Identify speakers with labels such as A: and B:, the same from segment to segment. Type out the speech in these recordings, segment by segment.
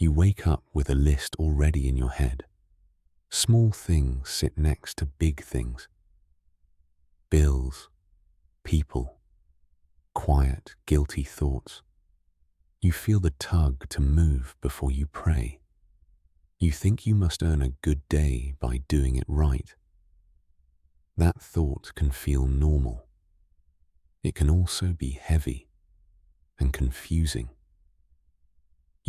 A: You wake up with a list already in your head. Small things sit next to big things. Bills, people, quiet, guilty thoughts. You feel the tug to move before you pray. You think you must earn a good day by doing it right. That thought can feel normal. It can also be heavy and confusing.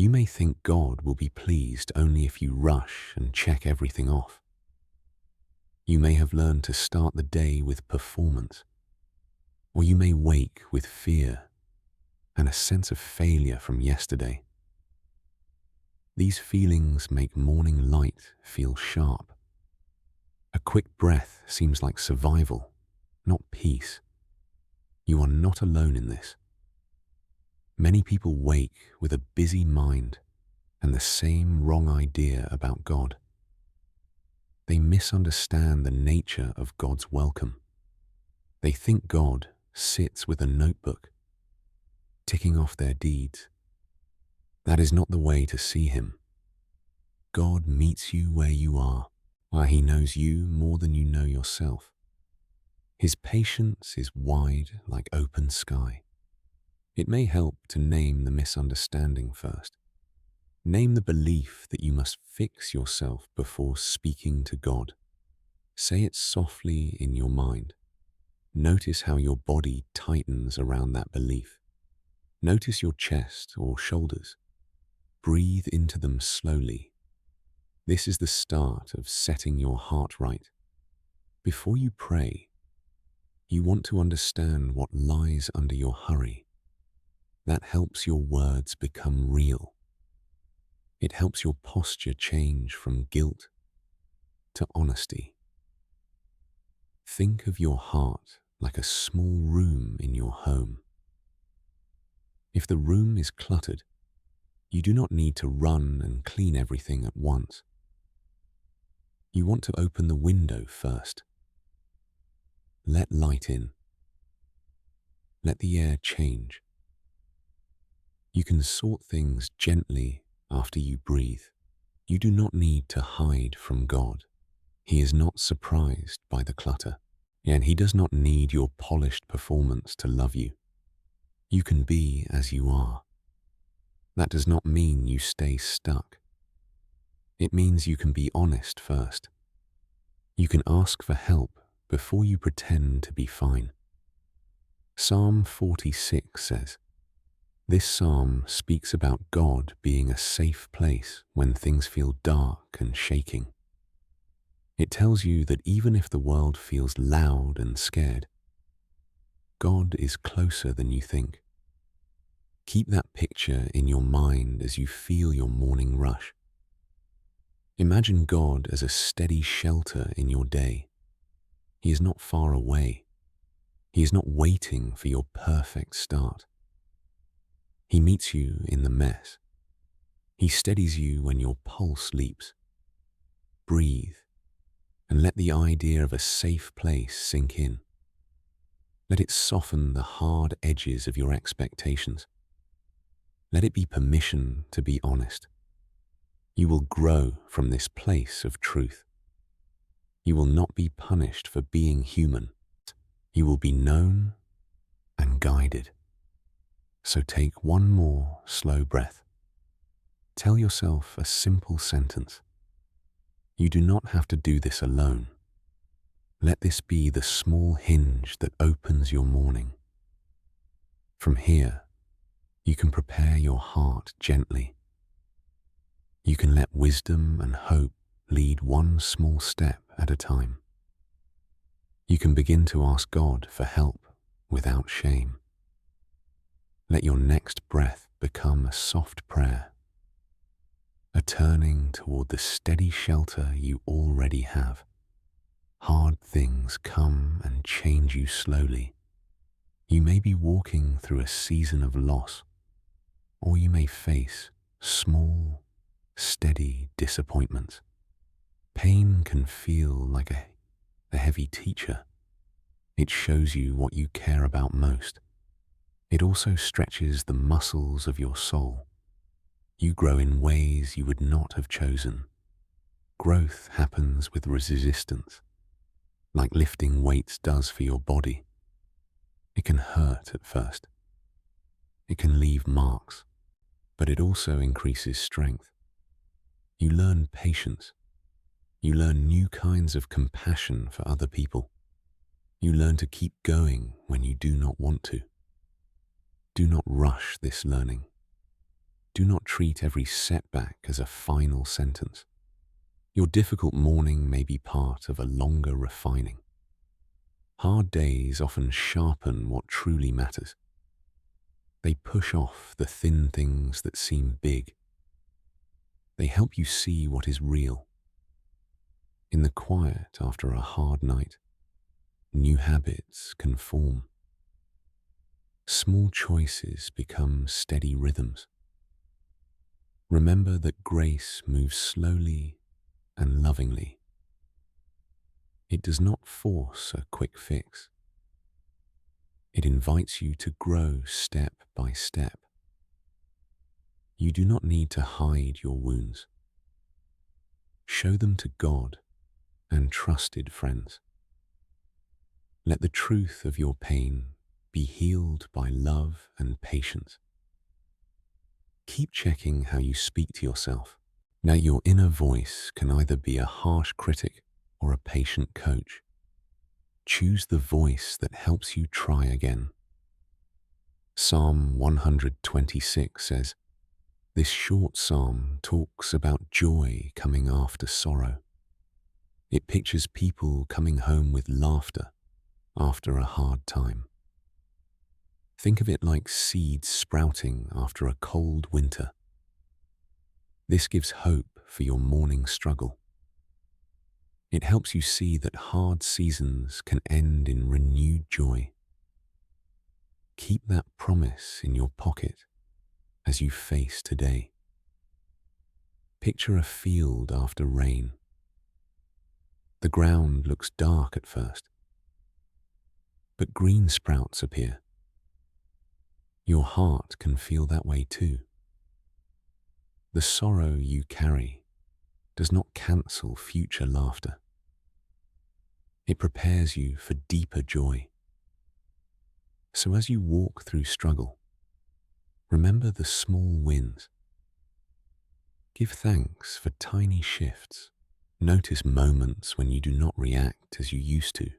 A: You may think God will be pleased only if you rush and check everything off. You may have learned to start the day with performance, or you may wake with fear and a sense of failure from yesterday. These feelings make morning light feel sharp. A quick breath seems like survival, not peace. You are not alone in this. Many people wake with a busy mind and the same wrong idea about God. They misunderstand the nature of God's welcome. They think God sits with a notebook, ticking off their deeds. That is not the way to see Him. God meets you where you are, while He knows you more than you know yourself. His patience is wide like open sky. It may help to name the misunderstanding first. Name the belief that you must fix yourself before speaking to God. Say it softly in your mind. Notice how your body tightens around that belief. Notice your chest or shoulders. Breathe into them slowly. This is the start of setting your heart right. Before you pray, you want to understand what lies under your hurry. That helps your words become real. It helps your posture change from guilt to honesty. Think of your heart like a small room in your home. If the room is cluttered, you do not need to run and clean everything at once. You want to open the window first. Let light in. Let the air change. You can sort things gently after you breathe. You do not need to hide from God. He is not surprised by the clutter, and He does not need your polished performance to love you. You can be as you are. That does not mean you stay stuck. It means you can be honest first. You can ask for help before you pretend to be fine. Psalm 46 says, this psalm speaks about God being a safe place when things feel dark and shaking. It tells you that even if the world feels loud and scared, God is closer than you think. Keep that picture in your mind as you feel your morning rush. Imagine God as a steady shelter in your day. He is not far away. He is not waiting for your perfect start. He meets you in the mess. He steadies you when your pulse leaps. Breathe and let the idea of a safe place sink in. Let it soften the hard edges of your expectations. Let it be permission to be honest. You will grow from this place of truth. You will not be punished for being human. You will be known and guided. So take one more slow breath. Tell yourself a simple sentence. You do not have to do this alone. Let this be the small hinge that opens your morning. From here, you can prepare your heart gently. You can let wisdom and hope lead one small step at a time. You can begin to ask God for help without shame. Let your next breath become a soft prayer, a turning toward the steady shelter you already have. Hard things come and change you slowly. You may be walking through a season of loss, or you may face small, steady disappointments. Pain can feel like a heavy teacher. It shows you what you care about most. It also stretches the muscles of your soul. You grow in ways you would not have chosen. Growth happens with resistance, like lifting weights does for your body. It can hurt at first. It can leave marks, but it also increases strength. You learn patience. You learn new kinds of compassion for other people. You learn to keep going when you do not want to. Do not rush this learning. Do not treat every setback as a final sentence. Your difficult morning may be part of a longer refining. Hard days often sharpen what truly matters. They push off the thin things that seem big. They help you see what is real. In the quiet after a hard night, new habits can form. Small choices become steady rhythms. Remember that grace moves slowly and lovingly. It does not force a quick fix. It invites you to grow step by step. You do not need to hide your wounds. Show them to God and trusted friends. Let the truth of your pain be healed by love and patience. Keep checking how you speak to yourself. Now your inner voice can either be a harsh critic or a patient coach. Choose the voice that helps you try again. Psalm 126 says, this short psalm talks about joy coming after sorrow. It pictures people coming home with laughter after a hard time. Think of it like seeds sprouting after a cold winter. This gives hope for your morning struggle. It helps you see that hard seasons can end in renewed joy. Keep that promise in your pocket as you face today. Picture a field after rain. The ground looks dark at first, but green sprouts appear. Your heart can feel that way too. The sorrow you carry does not cancel future laughter. It prepares you for deeper joy. So as you walk through struggle, remember the small wins. Give thanks for tiny shifts. Notice moments when you do not react as you used to.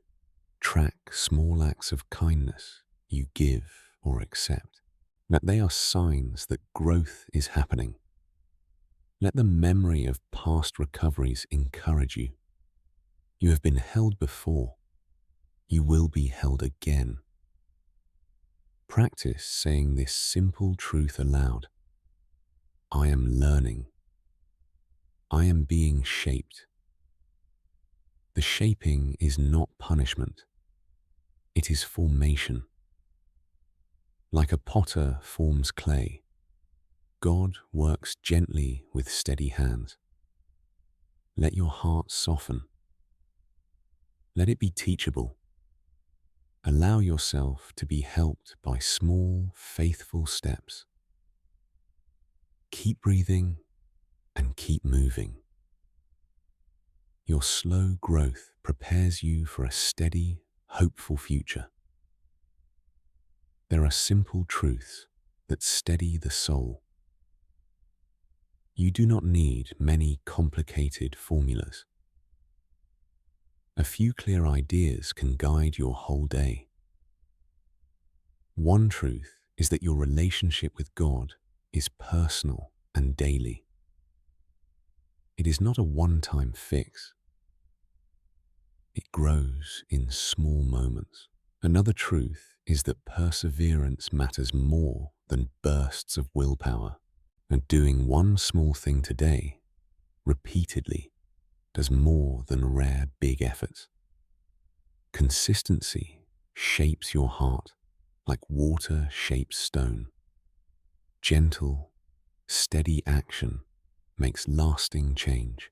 A: Track small acts of kindness you give or accept. That they are signs that growth is happening. Let the memory of past recoveries encourage you. You have been held before. You will be held again. Practice saying this simple truth aloud. I am learning. I am being shaped. The shaping is not punishment. It is formation. Like a potter forms clay, God works gently with steady hands. Let your heart soften. Let it be teachable. Allow yourself to be helped by small, faithful steps. Keep breathing and keep moving. Your slow growth prepares you for a steady, hopeful future. There are simple truths that steady the soul. You do not need many complicated formulas. A few clear ideas can guide your whole day. One truth is that your relationship with God is personal and daily. It is not a one-time fix. It grows in small moments. Another truth is that perseverance matters more than bursts of willpower. And doing one small thing today, repeatedly, does more than rare big efforts. Consistency shapes your heart like water shapes stone. Gentle, steady action makes lasting change.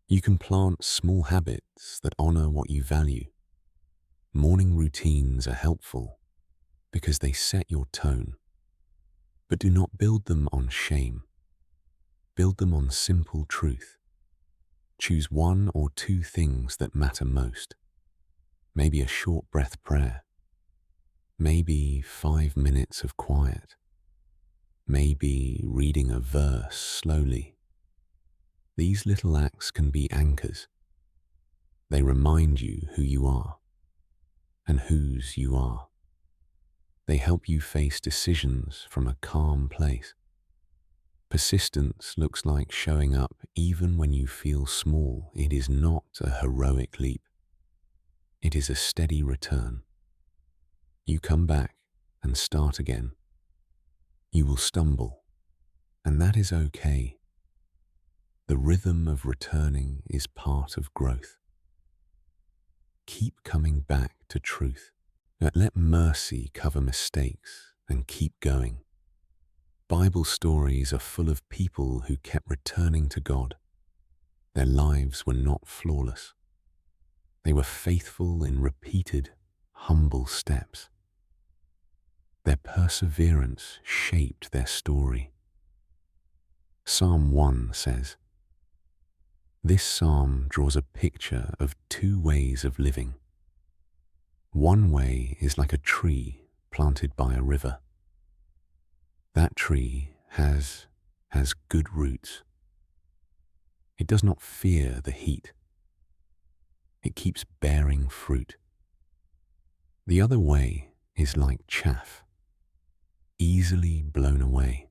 A: You can plant small habits that honor what you value. Morning routines are helpful because they set your tone, but do not build them on shame. Build them on simple truth. Choose one or two things that matter most. Maybe a short breath prayer. Maybe 5 minutes of quiet. Maybe reading a verse slowly. These little acts can be anchors. They remind you who you are and whose you are. They help you face decisions from a calm place. Persistence looks like showing up even when you feel small. It is not a heroic leap. It is a steady return. You come back and start again. You will stumble, and that is okay. The rhythm of returning is part of growth. Keep coming back to truth. Let mercy cover mistakes and keep going. Bible stories are full of people who kept returning to God. Their lives were not flawless. They were faithful in repeated, humble steps. Their perseverance shaped their story. Psalm 1 says, "This psalm draws a picture of two ways of living. One way is like a tree planted by a river. That tree has good roots. It does not fear the heat. It keeps bearing fruit. The other way is like chaff, easily blown away.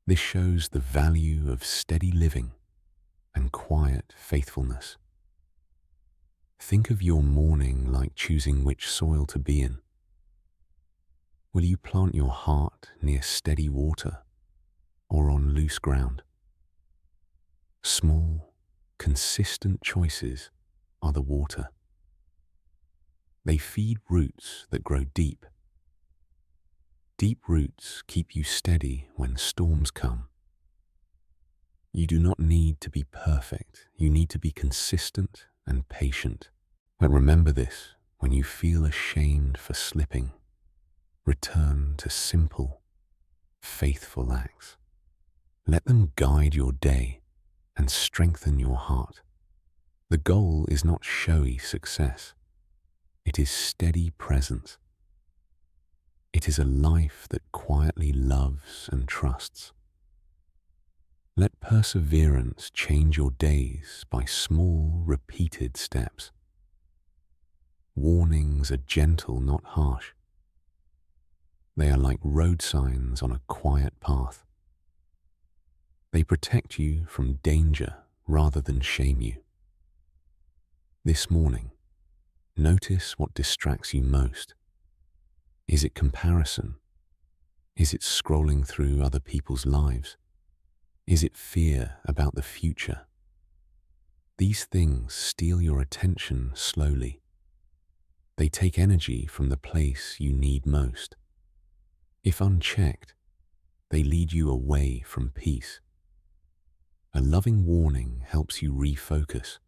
A: This shows the value of steady living and quiet faithfulness. Think of your morning like choosing which soil to be in. Will you plant your heart near steady water or on loose ground? Small, consistent choices are the water. They feed roots that grow deep. Deep roots keep you steady when storms come. You do not need to be perfect. You need to be consistent and patient. But remember this, when you feel ashamed for slipping, return to simple, faithful acts. Let them guide your day and strengthen your heart. The goal is not showy success. It is steady presence. It is a life that quietly loves and trusts. Let perseverance change your days by small, repeated steps. Warnings are gentle, not harsh. They are like road signs on a quiet path. They protect you from danger rather than shame you. This morning, notice what distracts you most. Is it comparison? Is it scrolling through other people's lives? Is it fear about the future? These things steal your attention slowly. They take energy from the place you need most. If unchecked, they lead you away from peace. A loving warning helps you refocus.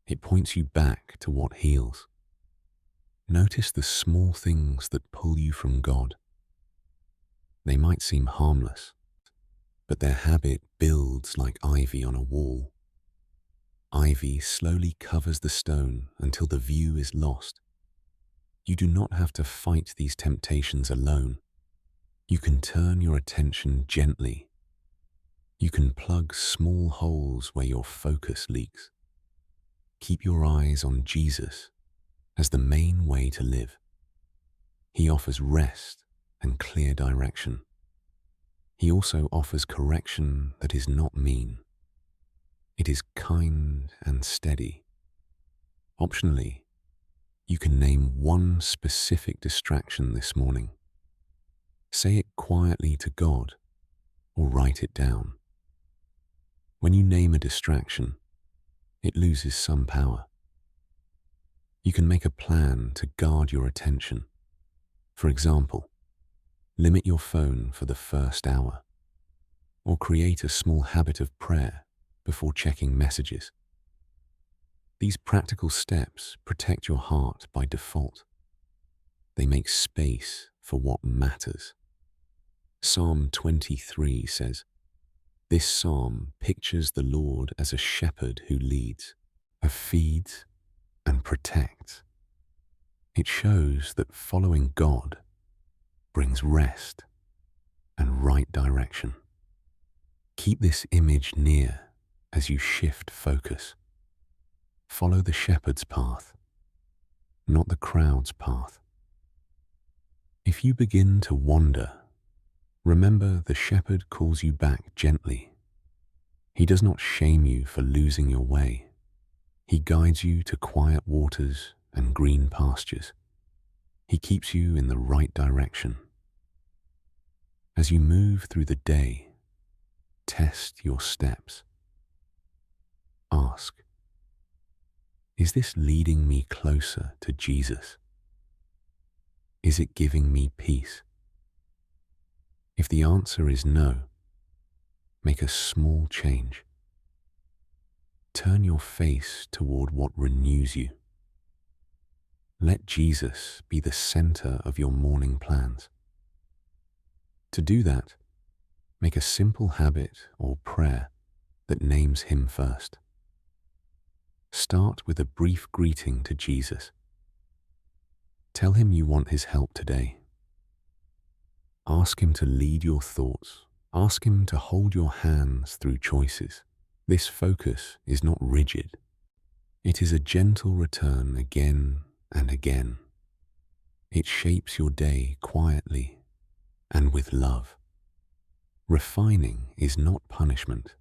A: It points you back to what heals. Notice the small things that pull you from God. They might seem harmless, but their habit builds like ivy on a wall. Ivy slowly covers the stone until the view is lost. You do not have to fight these temptations alone. You can turn your attention gently. You can plug small holes where your focus leaks. Keep your eyes on Jesus as the main way to live. He offers rest and clear direction. He also offers correction that is not mean. It is kind and steady. Optionally, you can name one specific distraction this morning. Say it quietly to God or write it down. When you name a distraction, it loses some power. You can make a plan to guard your attention. For example, limit your phone for the first hour, or create a small habit of prayer before checking messages. These practical steps protect your heart by default. They make space for what matters. Psalm 23 says, This psalm pictures the Lord as a shepherd who leads, who feeds, and protects. It shows that following God brings rest and right direction. Keep this image near as you shift focus. Follow the shepherd's path, not the crowd's path. If you begin to wander, remember the shepherd calls you back gently. He does not shame you for losing your way. He guides you to quiet waters and green pastures. He keeps you in the right direction. As you move through the day, test your steps. Ask, is this leading me closer to Jesus? Is it giving me peace? If the answer is no, make a small change. Turn your face toward what renews you. Let Jesus be the center of your morning plans. To do that, make a simple habit or prayer that names Him first. Start with a brief greeting to Jesus. Tell Him you want His help today. Ask Him to lead your thoughts. Ask Him to hold your hands through choices. This focus is not rigid. It is a gentle return again and again. It shapes your day quietly and with love. Refining is not punishment.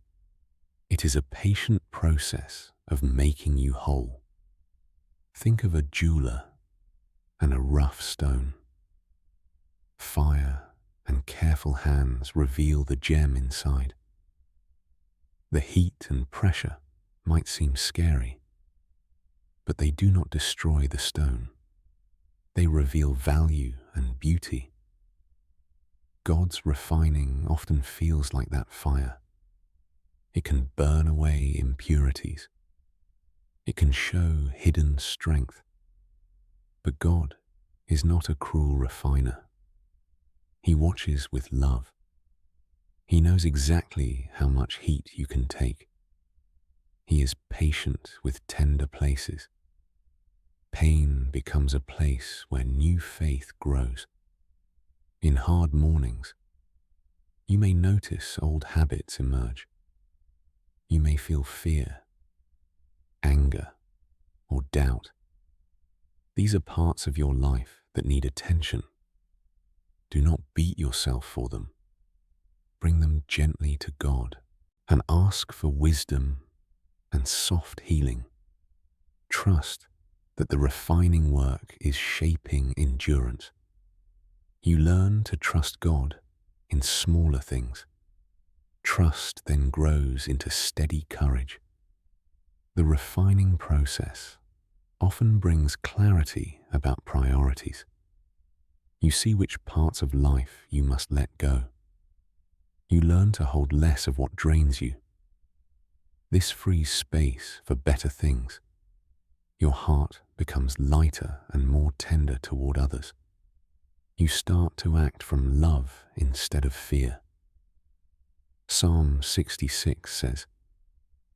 A: It is a patient process of making you whole. Think of a jeweler and a rough stone. Fire and careful hands reveal the gem inside. The heat and pressure might seem scary, but they do not destroy the stone. They reveal value and beauty. God's refining often feels like that fire. It can burn away impurities. It can show hidden strength. But God is not a cruel refiner. He watches with love. He knows exactly how much heat you can take. He is patient with tender places. Pain becomes a place where new faith grows. In hard mornings, you may notice old habits emerge. You may feel fear, anger, or doubt. These are parts of your life that need attention. Do not beat yourself for them. Bring them gently to God and ask for wisdom and soft healing. Trust that the refining work is shaping endurance. You learn to trust God in smaller things. Trust then grows into steady courage. The refining process often brings clarity about priorities. You see which parts of life you must let go. You learn to hold less of what drains you. This frees space for better things. Your heart becomes lighter and more tender toward others. You start to act from love instead of fear. Psalm 66 says,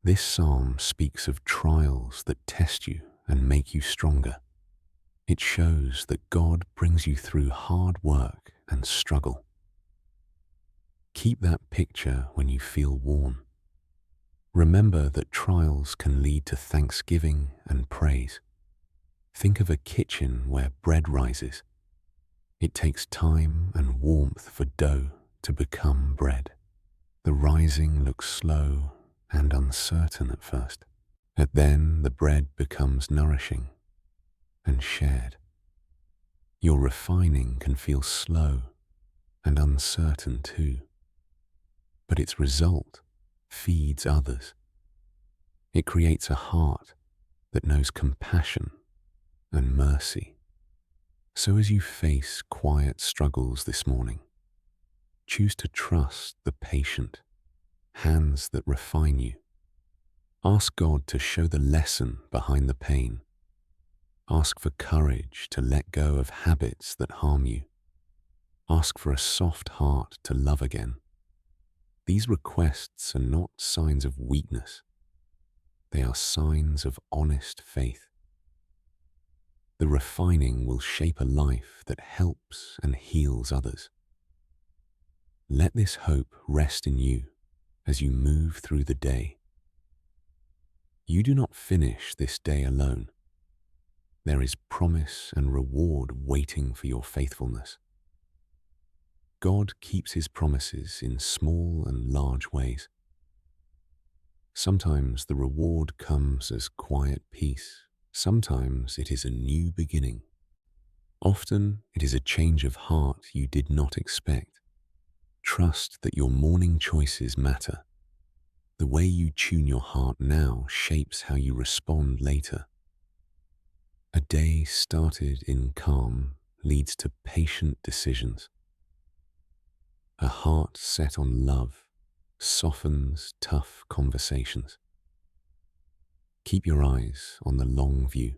A: "This psalm speaks of trials that test you and make you stronger. It shows that God brings you through hard work and struggle." Keep that picture when you feel worn. Remember that trials can lead to thanksgiving and praise. Think of a kitchen where bread rises. It takes time and warmth for dough to become bread. The rising looks slow and uncertain at first, but then the bread becomes nourishing and shared. Your refining can feel slow and uncertain too, but its result feeds others. It creates a heart that knows compassion and mercy. So as you face quiet struggles this morning, choose to trust the patient hands that refine you. Ask God to show the lesson behind the pain. Ask for courage to let go of habits that harm you. Ask for a soft heart to love again. These requests are not signs of weakness. They are signs of honest faith. The refining will shape a life that helps and heals others. Let this hope rest in you as you move through the day. You do not finish this day alone. There is promise and reward waiting for your faithfulness. God keeps his promises in small and large ways. Sometimes the reward comes as quiet peace. Sometimes it is a new beginning. Often it is a change of heart you did not expect. Trust that your morning choices matter. The way you tune your heart now shapes how you respond later. A day started in calm leads to patient decisions. A heart set on love softens tough conversations. Keep your eyes on the long view.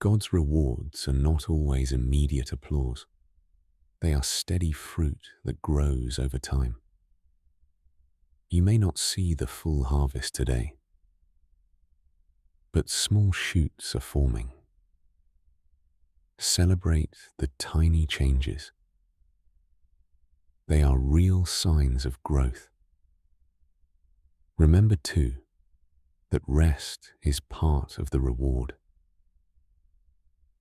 A: God's rewards are not always immediate applause. They are steady fruit that grows over time. You may not see the full harvest today, but small shoots are forming. Celebrate the tiny changes. They are real signs of growth. Remember too, that rest is part of the reward.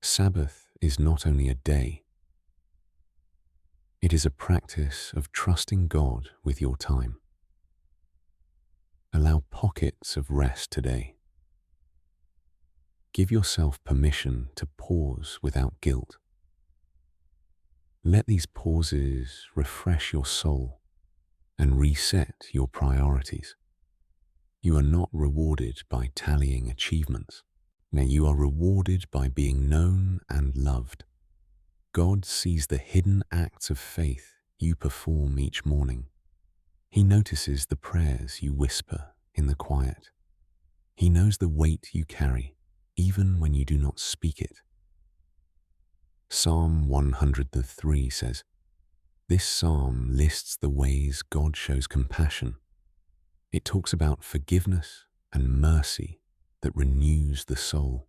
A: Sabbath is not only a day, it is a practice of trusting God with your time. Allow pockets of rest today. Give yourself permission to pause without guilt. Let these pauses refresh your soul and reset your priorities. You are not rewarded by tallying achievements. Now you are rewarded by being known and loved. God sees the hidden acts of faith you perform each morning. He notices the prayers you whisper in the quiet. He knows the weight you carry, even when you do not speak it. Psalm 103 says, this psalm lists the ways God shows compassion. It talks about forgiveness and mercy that renews the soul.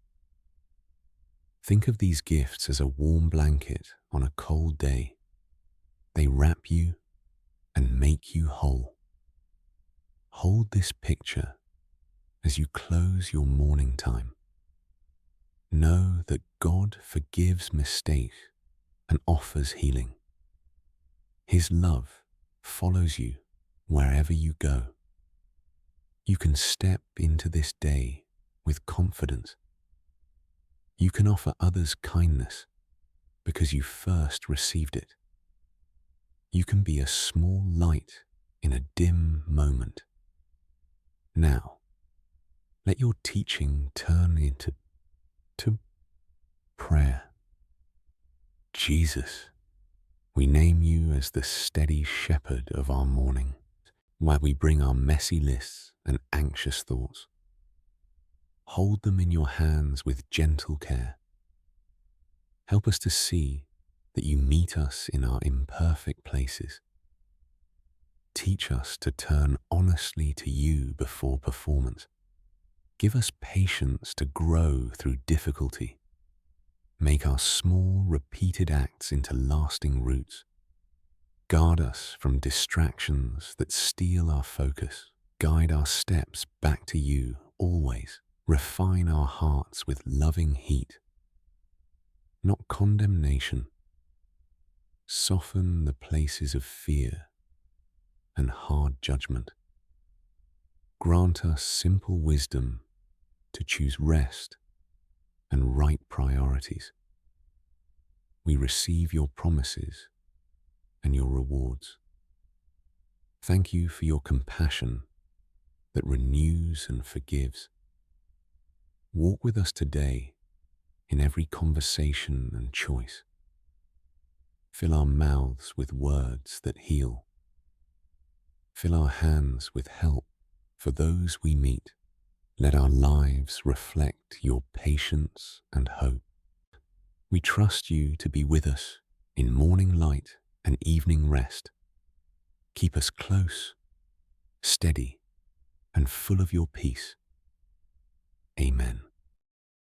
A: Think of these gifts as a warm blanket on a cold day. They wrap you and make you whole. Hold this picture as you close your morning time. Know that God forgives mistakes and offers healing. His love follows you wherever you go. You can step into this day with confidence. You can offer others kindness because you first received it. You can be a small light in a dim moment. Now, let your teaching turn into prayer. Jesus, we name you as the steady shepherd of our morning, while we bring our messy lists and anxious thoughts. Hold them in your hands with gentle care. Help us to see that you meet us in our imperfect places. Teach us to turn honestly to you before performance. Give us patience to grow through difficulty. Make our small, repeated acts into lasting roots. Guard us from distractions that steal our focus. Guide our steps back to you always. Refine our hearts with loving heat, not condemnation. Soften the places of fear and hard judgment. Grant us simple wisdom to choose rest and right priorities. We receive your promises and your rewards. Thank you for your compassion that renews and forgives. Walk with us today in every conversation and choice. Fill our mouths with words that heal. Fill our hands with help for those we meet. Let our lives reflect your patience and hope. We trust you to be with us in morning light and evening rest. Keep us close, steady, and full of your peace. Amen.